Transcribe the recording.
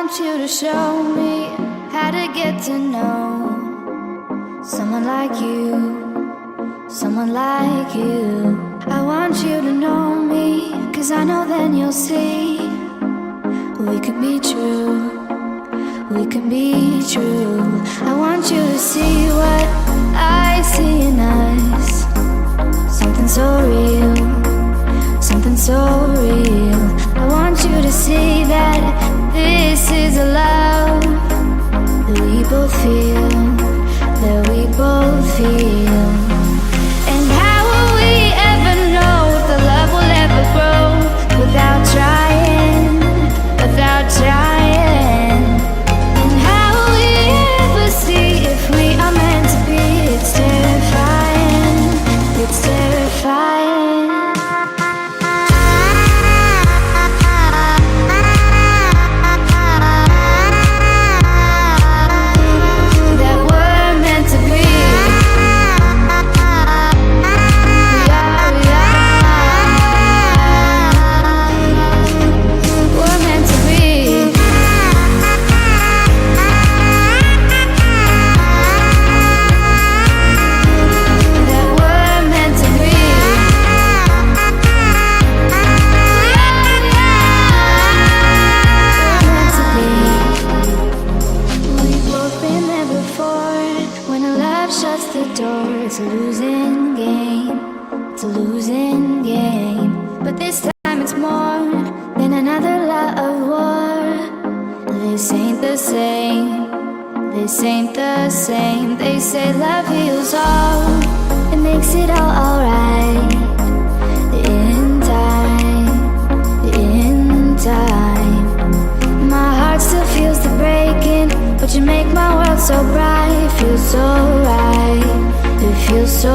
want you to show me how to get to know someone like you, someone like you. I want you to know me, 'cause I know then you'll see we could be true, we can be true. I want you to see what I see in us, something so real, something so real. I want you to see that this is a love that we both feel, that we both feel. And how will we ever know if the love will ever grow without trying, without trying? And how will we ever see if we are meant to be? It's terrifying, it's terrifying. That we're meant to be. We're meant to be. That we're meant to be. We've both been there before. When a love shuts the door, it's a losing game, it's a losing game. But this time it's more than another love war. This ain't the same, this ain't the same. They say love heals all, it makes it all alright. In time, in time. My heart still feels the breaking, but you make my world so bright. It feels so right, it feels so